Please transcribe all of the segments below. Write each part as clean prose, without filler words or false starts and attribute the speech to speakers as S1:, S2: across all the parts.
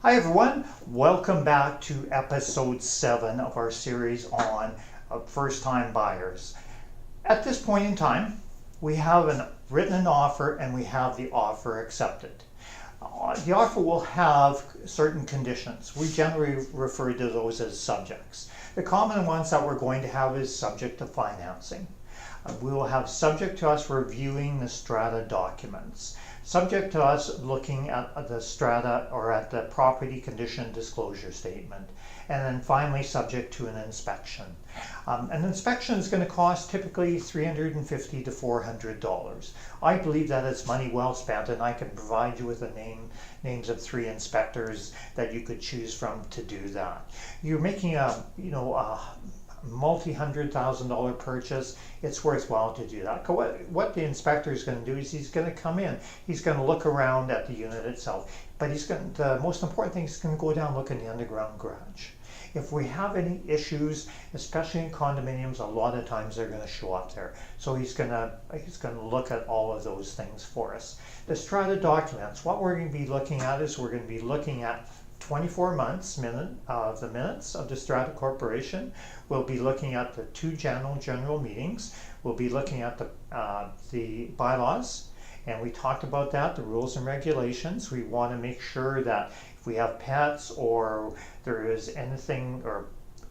S1: Hi everyone, welcome back to episode 7 of our series on first-time buyers. At this point in time, we have written an offer and we have the offer accepted. The offer will have certain conditions. We generally refer to those as subjects. The common ones that we're going to have is subject to financing. We will have subject to us reviewing the strata documents, subject to us looking at the strata or at the property condition disclosure statement, and then finally subject to an inspection. An inspection is going to cost typically $350 to $400. I believe that it's money well spent, and I can provide you with the names of 3 inspectors that you could choose from to do that. You're making a multi-$100,000 purchase. It's worthwhile to do that. What the inspector is going to do is he's going to come in, he's going to look around at the unit itself, but the most important thing is he's going to go down and look in the underground garage. If we have any issues, especially in condominiums, a lot of times they're going to show up there. So he's going to look at all of those things for us. The strata documents, what we're going to be looking at is we're going to be looking at 24 months of the minutes of the Strata Corporation. We'll be looking at the 2 general meetings. We'll be looking at the bylaws, and we talked about that, the rules and regulations. We want to make sure that if we have pets or there is anything, or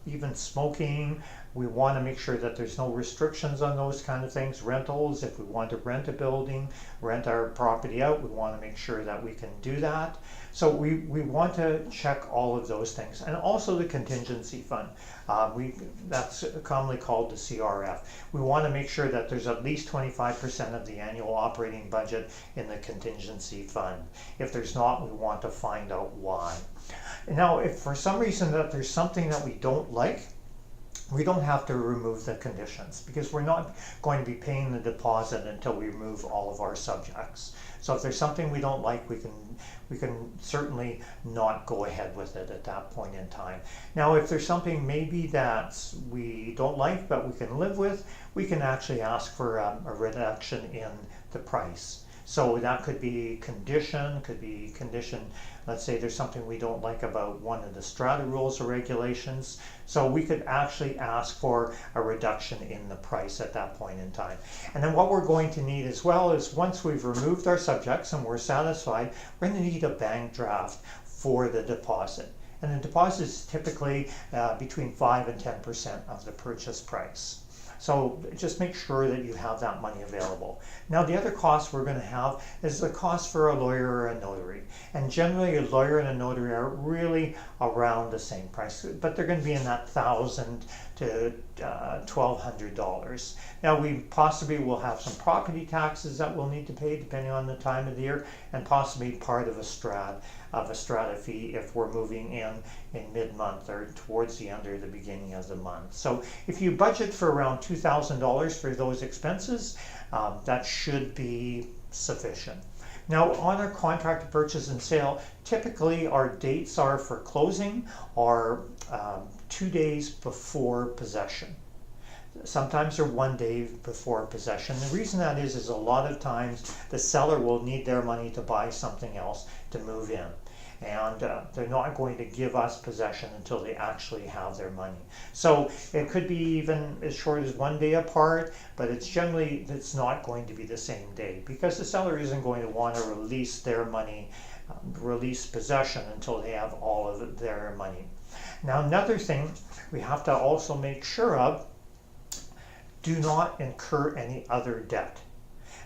S1: even smoking, we want to make sure that there's no restrictions on those kind of things. Rentals, if we want to rent a building, rent our property out, we want to make sure that we can do that. So we want to check all of those things. And also the contingency fund. That's commonly called the CRF. We want to make sure that there's at least 25% of the annual operating budget in the contingency fund. If there's not, we want to find out why. Now, if for some reason that there's something that we don't like, we don't have to remove the conditions, because we're not going to be paying the deposit until we remove all of our subjects. So if there's something we don't like, we can certainly not go ahead with it at that point in time. Now, if there's something maybe that we don't like but we can live with, we can actually ask for a reduction in the price. So that could be condition, let's say there's something we don't like about one of the strata rules or regulations. So we could actually ask for a reduction in the price at that point in time. And then what we're going to need as well is, once we've removed our subjects and we're satisfied, we're going to need a bank draft for the deposit. And the deposit is typically between 5 and 10% of the purchase price. So just make sure that you have that money available. Now, the other cost we're going to have is the cost for a lawyer or a notary. And generally, a lawyer and a notary are really around the same price, but they're going to be in that $1,000 to $1,200. Now, we possibly will have some property taxes that we'll need to pay depending on the time of the year, and possibly part of a strata fee if we're moving in mid-month or towards the end or the beginning of the month. So if you budget for around $2,000 for those expenses, that should be sufficient. Now, on our contract to purchase and sale, typically our dates are for closing are 2 days before possession. Sometimes they're 1 day before possession. The reason that is a lot of times the seller will need their money to buy something else to move in. And they're not going to give us possession until they actually have their money. So it could be even as short as 1 day apart, but it's not going to be the same day, because the seller isn't going to want to release their money, release possession until they have all of their money. Now, another thing we have to also make sure of: do not incur any other debt.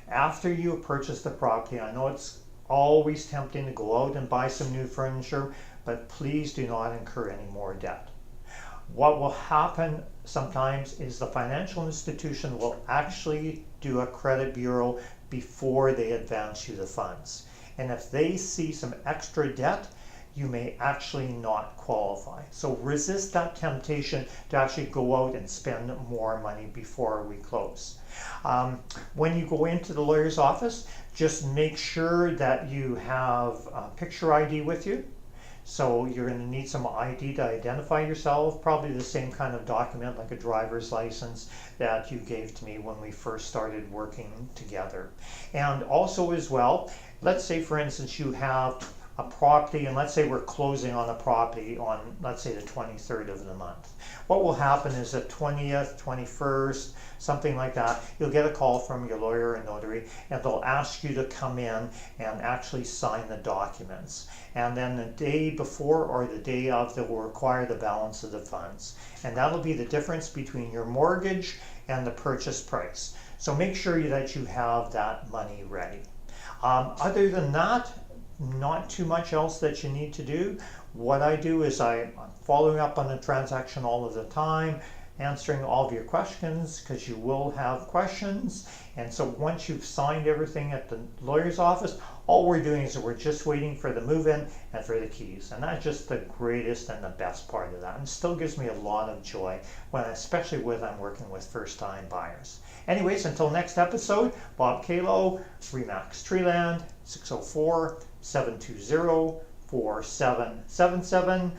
S1: After you purchase the property, I know it's always tempting to go out and buy some new furniture, but please do not incur any more debt. What will happen sometimes is the financial institution will actually do a credit bureau before they advance you the funds. And if they see some extra debt, you may actually not qualify. So resist that temptation to actually go out and spend more money before we close. When you go into the lawyer's office, just make sure that you have a picture ID with you. So you're going to need some ID to identify yourself, probably the same kind of document like a driver's license that you gave to me when we first started working together. And also as well, let's say for instance you have a property, and let's say we're closing on a property on, let's say, the 23rd of the month. What will happen is the 20th, 21st, something like that, you'll get a call from your lawyer and notary, and they'll ask you to come in and actually sign the documents. And then the day before or the day of, they will require the balance of the funds. And that'll be the difference between your mortgage and the purchase price. So make sure that you have that money ready. Other than that, not too much else that you need to do. What I do is I'm following up on the transaction all of the time, answering all of your questions, because you will have questions. And so once you've signed everything at the lawyer's office, all we're doing is we're just waiting for the move-in and for the keys. And that's just the greatest and the best part of that. And it still gives me a lot of joy, especially when I'm working with first-time buyers. Anyways, until next episode, Bob Kalo, Remax Treeland, 604-720-4777.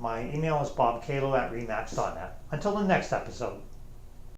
S1: My email is bobkalo@remax.net. Until the next episode.